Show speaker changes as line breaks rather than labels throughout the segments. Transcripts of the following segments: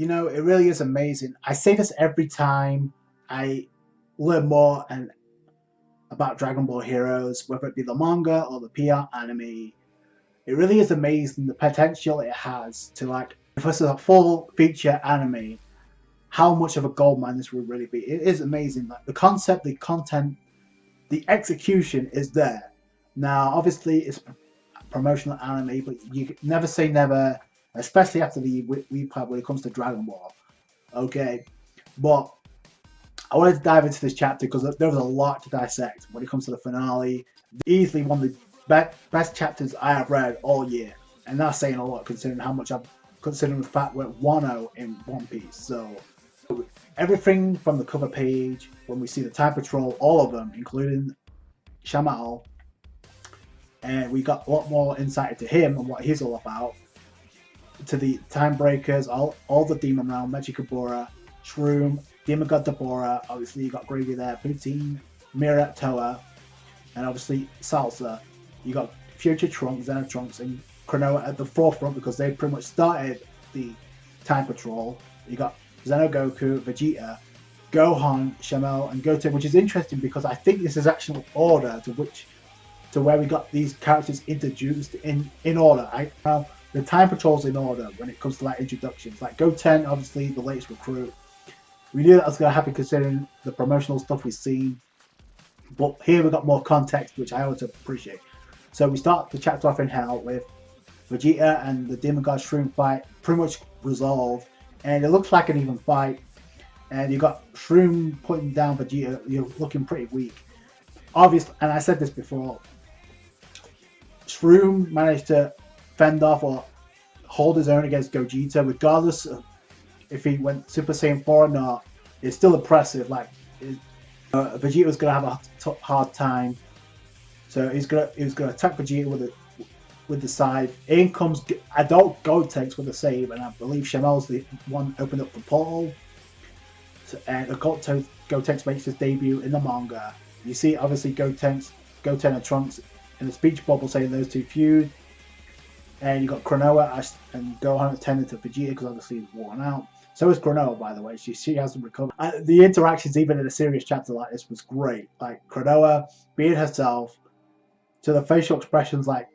It really is amazing. I say this every time I learn more and about Dragon Ball Heroes, whether it be the manga or the PR anime. It really is amazing the potential it has to, like, if this is a full feature anime, how much of a goldmine this would really be. It is amazing. Like the concept, the content, the execution is there. Now, obviously, it's a promotional anime, but you never say never, especially after the Wii Pad when it comes to Dragon Ball. Okay, but I wanted to dive into this chapter because there was a lot to dissect when it comes to the finale. Easily one of the best chapters I have read all year, and that's saying a lot considering how much I've considering the fact we're 1-0 in One Piece. So everything from the cover page, when we see the Time Patrol, all of them, including Shamal, and we got a lot more insight into him and what he's all about. To the Time Breakers, all the Demon Realm, Mechikabura, Shroom, Demon God Deborah, obviously you got Gravy there, Poutine, Mira, Toa, and obviously Salsa. You got Future Trunks, Xeno Trunks, and Chronoa at the forefront because they pretty much started the Time Patrol. You got Xeno Goku, Vegeta, Gohan, Shamel, and Goten, which is interesting because I think this is actual order to where we got these characters introduced in order. Now the Time Patrol's in order when it comes to like introductions. Like Goten, obviously the latest recruit. We knew that was going to happen considering the promotional stuff we've seen, but here we got more context, which I always appreciate. So we start the chapter off in Hell with Vegeta and the Demon God Shroom fight pretty much resolved, and it looks like an even fight. And you got Shroom putting down Vegeta. You're looking pretty weak, obviously. And I said this before. Shroom managed to fend off or hold his own against Gogeta, regardless of if he went Super Saiyan 4 or not. It's still impressive. Like Vegeta's gonna have a hard time, so he's gonna attack Vegeta with the side. In comes Adult Gotenks with the save, and I believe Shamel's the one opened up the portal. So, and Gotenks makes his debut in the manga. You see, obviously, Goten and Trunks in the speech bubble saying those two feud. And you got Chronoa and Gohan attending to Vegeta because obviously he's worn out. So is Chronoa, by the way. She hasn't recovered. The interactions, even in a serious chapter like this, was great. Like Chronoa being herself, to the facial expressions, like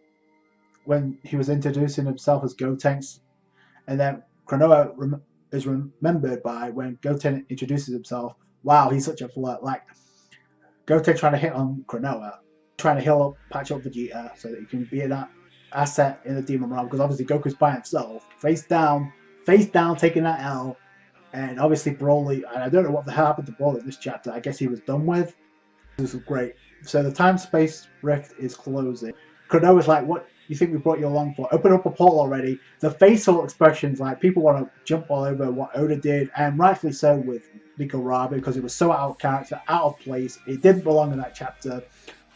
when he was introducing himself as Gotenks, and then Chronoa is remembered by when Goten introduces himself. Wow, he's such a flirt. Like Goten trying to hit on Chronoa, trying to heal up, patch up Vegeta so that he can be that asset in the Demon Realm, because obviously Goku's by himself, face down, taking that L. And obviously Broly, and I don't know what the hell happened to Broly in this chapter. I guess he was done with. This was great. So the time-space rift is closing. Chronoa's like, what you think we brought you along for? Open up a portal already. The facial expressions, like people want to jump all over what Oda did, and rightfully so with Nico Rabi, because it was so out of character, out of place. It didn't belong in that chapter.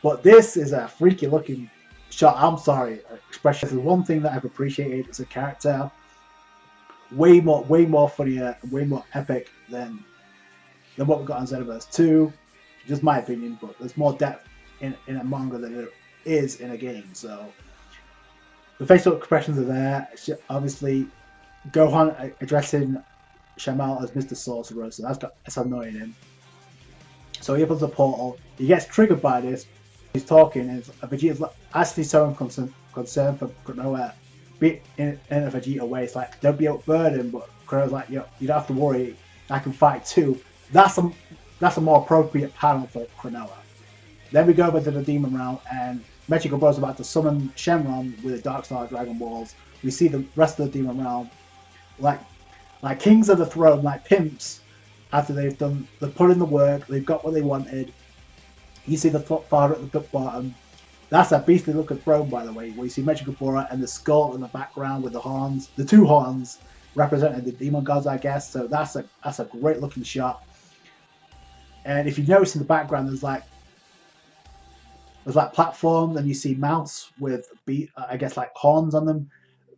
But this is a freaky looking shot. I'm sorry, expression. This is one thing that I've appreciated as a character. Way more funnier, and way more epic than what we got on Xenoverse 2. Just my opinion, but there's more depth in a manga than there is in a game. So the facial expressions are there. Obviously, Gohan addressing Shamal as Mr. Sorcerer, so that's annoying him. So he opens the portal. He gets triggered by this. He's talking, and Vegeta's actually so concerned for Chronoa be in a Vegeta way. It's like, don't be overburdened, but Chronoa's like, you don't have to worry, I can fight too. That's a more appropriate panel for Chronoa. Then we go over to the Demon Realm, and Mechikabura's about to summon Shenron with the Dark Star Dragon Balls. We see the rest of the Demon Realm, like kings of the throne, like pimps. After they've put in the work, they've got what they wanted. You see the father at the bottom. That's a beastly looking throne, by the way, where you see Mechikabura and the skull in the background with the horns, the two horns representing the demon gods, I guess. So that's a great looking shot. And if you notice in the background, there's like platforms, and you see mounts with I guess like horns on them.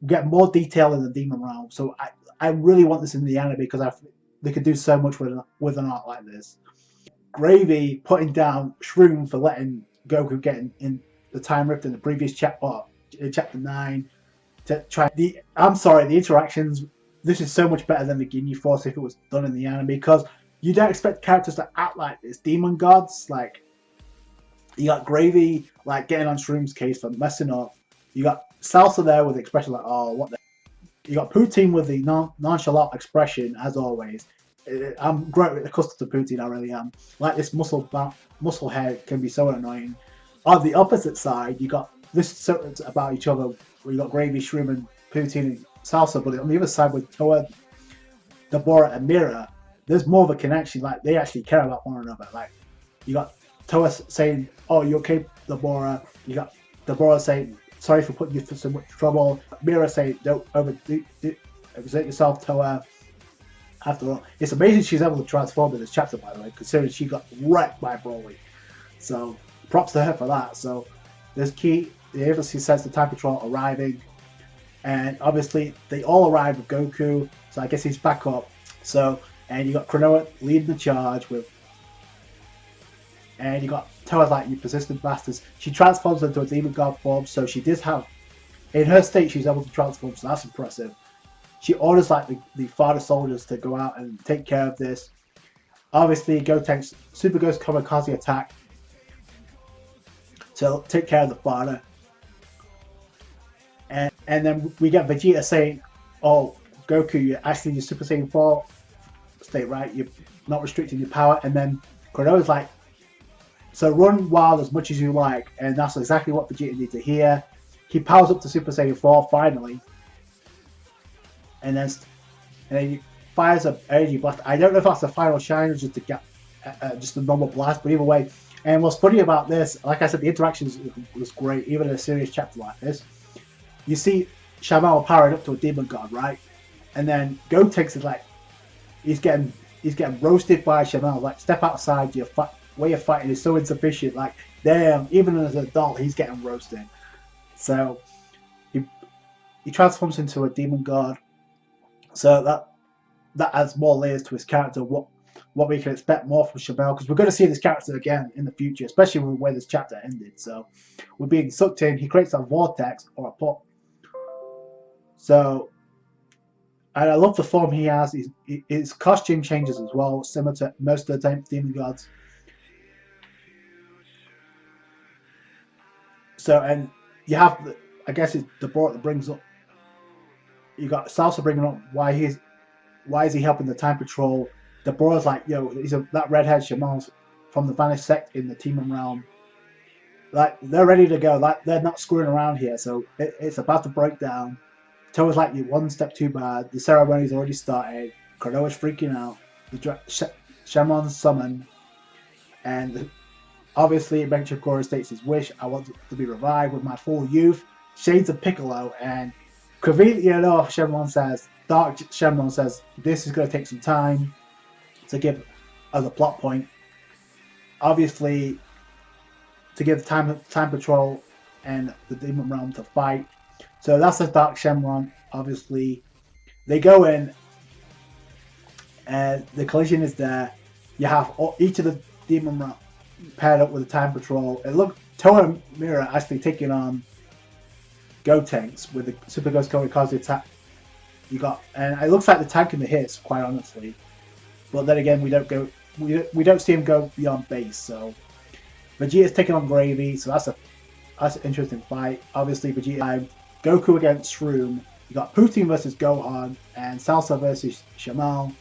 We get more detail in the Demon Realm. So I really want this in the anime because they could do so much with an art like this. Gravy putting down Shroom for letting Goku get in the time rift in the previous chapter 9 to try the interactions this is so much better than the Ginyu Force if it was done in the anime, because you don't expect characters to act like this demon gods. Like, you got Gravy like getting on Shroom's case for messing up. You got Salsa there with the expression like, oh, what the. You got Poutine with the nonchalant expression, as always. I'm great accustomed to Poutine, I really am. Like, this muscle head can be so annoying. On the opposite side, you got this sentence about each other, where you got Gravy, Shroom, and Poutine and Salsa, but on the other side with Toa, Deborah, and Mira, there's more of a connection. Like, they actually care about one another. Like, you got Toa saying, "Oh, you okay, Deborah?" You got Deborah saying, "Sorry for putting you through so much trouble." Mira saying, "Don't exert yourself, Toa." After all, it's amazing she's able to transform in this chapter, by the way, considering she got wrecked by Broly. So, props to her for that. So, there's key. The obviously says the Time Patrol arriving, and obviously they all arrive with Goku. So I guess he's back up. So, and you got Chronoa leading the charge with, and you got Toa's like, "You persistent bastards." She transforms into a demon god form, so she does have, in her state, she's able to transform. So that's impressive. She orders like the father soldiers to go out and take care of this. Obviously, Gotenks Super Ghost Kamikaze attack to take care of the father. And then we get Vegeta saying, "Oh, Goku, you're actually your Super Saiyan 4 state, right? You're not restricting your power." And then Chronoa's like, "So run wild as much as you like." And that's exactly what Vegeta needs to hear. He powers up to Super Saiyan 4 finally. And then he fires an energy blast. I don't know if that's the final shine or just to get just a normal blast, but either way. And what's funny about this, like I said, the interactions was great, even in a serious chapter like this. You see Shamal powering up to a demon god, right? And then Gotenks is like, he's getting roasted by Shamal. Like, step outside, your way you're fighting is so insufficient. Like, damn, even as an adult, he's getting roasted. So he transforms into a demon god. So that adds more layers to his character. What we can expect more from Shamal, because we're going to see this character again in the future, especially with where this chapter ended. So we're being sucked in. He creates a vortex or a pot. So, and I love the form he has. His costume changes as well, similar to most of the demon gods. So, and you have, I guess it's Deborah that brings up. You got Salsa bringing up why is he helping the Time Patrol. Deborah's like, "Yo, that redhead Shaman's from the vanished sect in the Demon Realm. Like, they're ready to go. Like, they're not screwing around here. So it's about to break down." Toa's like, "You're one step too bad. The ceremony's already started." Chronoa's freaking out. The Shaman's summoned, and obviously Benchikora states his wish: "I want to be revived with my full youth." Shades of Piccolo, and conveniently enough, Dark Shenron says, "This is going to take some time to give as a plot point." Obviously, to give Time Patrol and the Demon Realm to fight. So that's the Dark Shenron. Obviously, they go in, and the collision is there. You have each of the Demon Realm paired up with the Time Patrol. And look, Toa and Mira actually taking on Gotenks with the Super Ghost Kamikaze attack. You got, and it looks like the tank and the hits, quite honestly. But then again, we don't see him go beyond base. So Vegeta's taking on Gravy, so that's an interesting fight. Obviously, Vegeta, Goku against Shroom. You got Poutine versus Gohan and Salsa versus Shamal.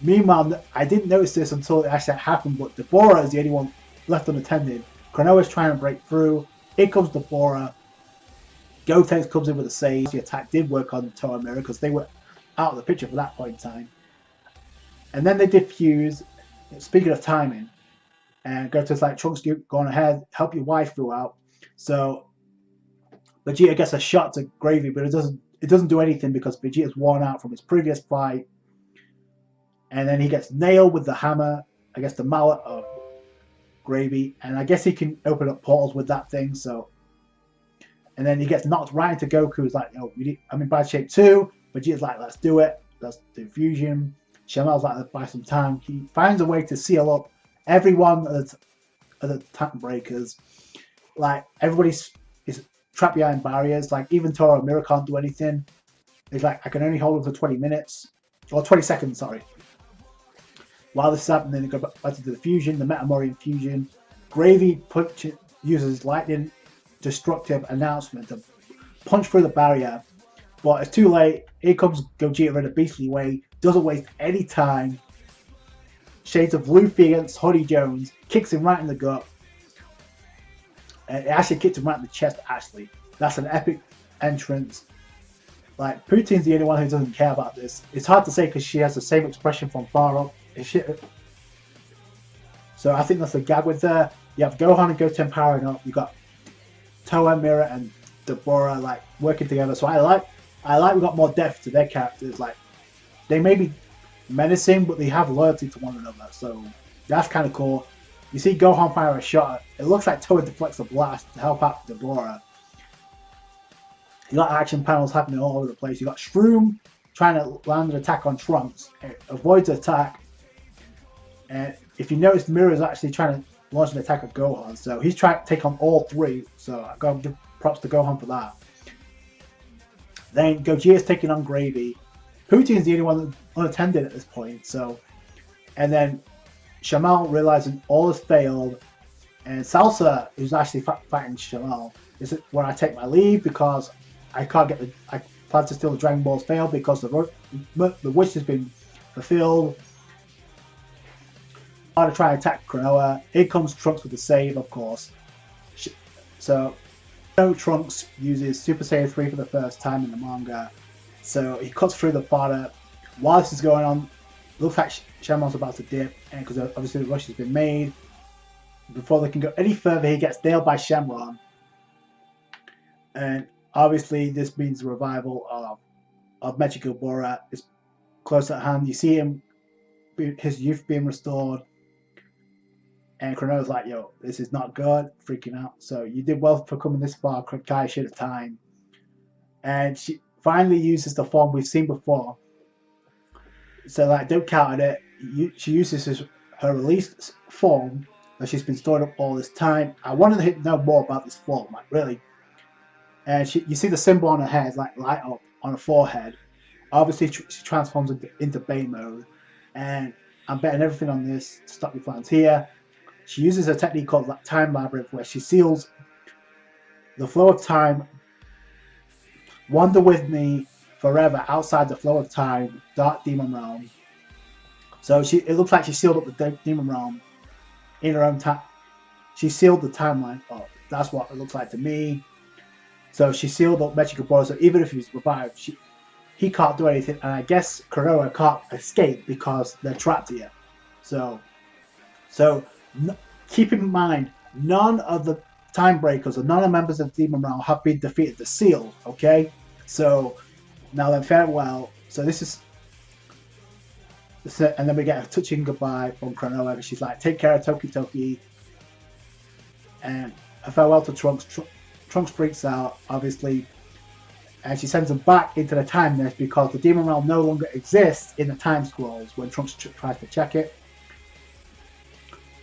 Meanwhile, I didn't notice this until it actually happened, but Deborah is the only one left unattended. Chronoa's trying to break through. Here comes Deborah. Gotenks comes in with a save. The attack did work on Toa Mira because they were out of the picture for that point in time. And then they defuse. Speaking of timing, and Gotenks like, "Trunks, go on ahead, help your wife throughout." So Vegeta gets a shot to Gravy, but it doesn't do anything because Vegeta's worn out from his previous fight. And then he gets nailed with the hammer, I guess the mallet of Gravy, and I guess he can open up portals with that thing. So. And then he gets knocked right into Goku. He's like, "Oh, I'm in bad shape too." Vegeta's like, "Let's do it. Let's do fusion." Shamal's like, "Let's buy some time." He finds a way to seal up every one of the tank breakers. Like, everybody's is trapped behind barriers. Like, even Toa and Mira can't do anything. He's like, I can only hold him for 20 minutes, or 20 seconds, sorry. While this is happening, they go back to the fusion, the Metamorian fusion. Gravy uses lightning destructive announcement to punch through the barrier, but it's too late. Here comes Gogeta in a beastly way, doesn't waste any time. Shades of Luffy against Honey Jones, kicks him right in the gut. It actually kicked him right in the chest, actually. That's an epic entrance. Like, Poutine's the only one who doesn't care about this. It's hard to say because she has the same expression from far up. So I think that's a gag with her. You have Gohan and Goten powering up. You got Toa, Mira, and Deborah like working together. So I like we got more depth to their characters. Like, they may be menacing, but they have loyalty to one another. So that's kind of cool. You see Gohan fire a shot. It looks like Toa deflects a blast to help out Deborah. You got action panels happening all over the place. You got Shroom trying to land an attack on Trunks. It avoids the attack. And if you notice, Mira is actually trying to launch an attack at Gohan. So he's trying to take on all three. So I got to give props to Gohan for that. Then Gogeta's taking on Gravy. Poutine's the only one unattended at this point. So, and then Shamal realizing all has failed. And Salsa, who's actually fighting Shamal, is it when I take my leave because I can't get I plan to steal the Dragon Balls failed because the wish has been fulfilled. To try and attack Chronoa. Here comes Trunks with the save, of course. So, Trunks uses Super Saiyan 3 for the first time in the manga. So he cuts through the fodder. While this is going on, looks like Shaman's about to dip, and because obviously the rush has been made. Before they can go any further, he gets nailed by Shenron. And obviously this means the revival of Mechigo Bora is close at hand. You see him, his youth being restored. And Chronoa's like, yo, this is not good, freaking out. So you did well for coming this far, Kai should have time. And she finally uses the form we've seen before. So like, don't count at it. She uses her released form that she's been stored up all this time. I wanted to know more about this form, like really. And you see the symbol on her head, like light up on her forehead. Obviously, she transforms into Bay mode. And I'm betting everything on this to stop your plans here. She uses a technique called Time Labyrinth, where she seals the flow of time. Wander with me forever outside the flow of time, Dark Demon Realm. So it looks like she sealed up the Demon Realm in her own time. She sealed the timeline up. That's what it looks like to me. So she sealed up Mechigo Bora. So even if he's revived, he can't do anything. And I guess Chronoa can't escape because they're trapped here. So keep in mind, none of the Time Breakers or none of the members of the Demon Realm have been defeated. The seal, okay? So now then, farewell. So this is, and then we get a touching goodbye from Chronoa. She's like, take care of Toki Toki. And a farewell to Trunks. Trunks freaks out, obviously. And she sends him back into the time nest because the Demon Realm no longer exists in the time scrolls when Trunks tries to check it.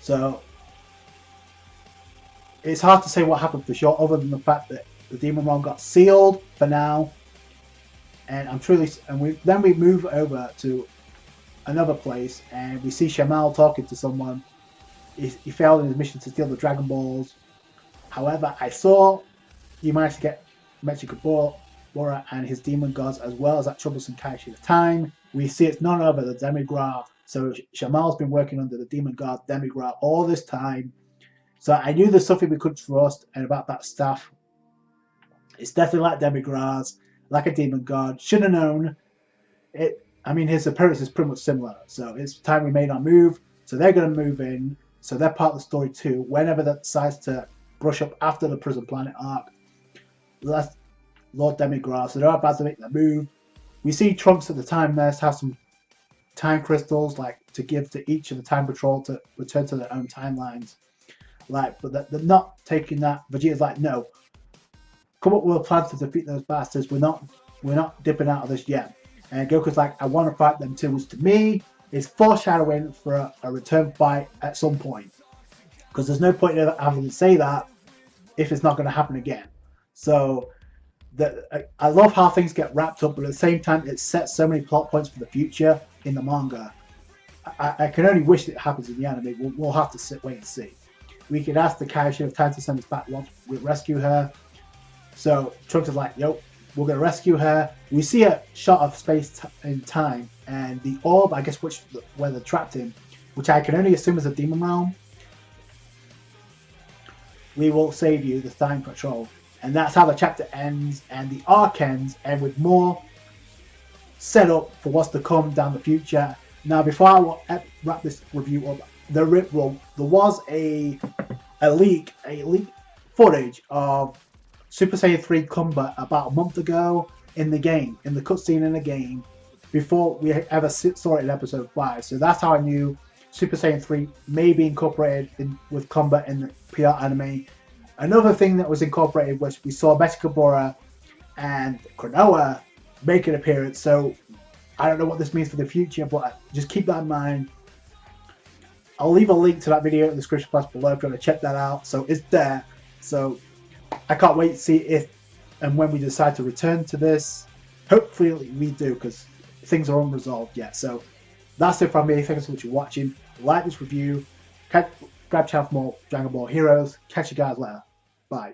So it's hard to say what happened for sure, other than the fact that the Demon Realm got sealed for now. And then we move over to another place, and we see Shamal talking to someone. He failed in his mission to steal the Dragon Balls. However, I saw he managed to get Mechigo Bora and his demon gods, as well as that troublesome Kaishi of time. We see it's none other than Demigra. So Shamal's been working under the demon god Demigra all this time. So I knew there's something we could trust, and about that staff. It's definitely like Demigra's, like a demon god. Should have known. I mean, his appearance is pretty much similar. So it's time we made our move. So they're going to move in. So they're part of the story too. Whenever that decides to brush up after the Prison Planet arc, that's Lord Demigra. So they're about to make the move. We see Trunks at the Time Nest have some time crystals, like to give to each of the Time Patrol to return to their own timelines. Like, but they're not taking that. Vegeta's like, no, come up with a plan to defeat those bastards. We're not dipping out of this yet. And Goku's like, I want to fight them too, which to me is foreshadowing for a return fight at some point. Because there's no point in having to say that if it's not going to happen again. So I love how things get wrapped up, but at the same time, it sets so many plot points for the future in the manga. I can only wish it happens in the anime. We'll have to wait and see. We could ask the character if time to send us back once we rescue her. So Trunks is like, yo, we're going to rescue her. We see a shot of space in time, and the orb, I guess, where they're trapped in, which I can only assume is a demon realm. We will save you, the time patrol. And that's how the chapter ends, and the arc ends, and with more set up for what's to come down the future. Now, before I wrap this review up, there was a leak footage of Super Saiyan 3 combat about a month ago in the game, in the cutscene in the game, before we ever saw it in episode 5. So that's how I knew Super Saiyan 3 may be incorporated with combat in the PR anime. Another thing that was incorporated was we saw Mecha and Chronoa make an appearance. So I don't know what this means for the future, but just keep that in mind. I'll leave a link to that video in the description box below if you want to check that out. So it's there. So I can't wait to see if and when we decide to return to this. Hopefully we do, because things are unresolved yet. So that's it from me. Thanks so much for watching. Like this review. Grab channel for more Dragon Ball Heroes. Catch you guys later. Bye.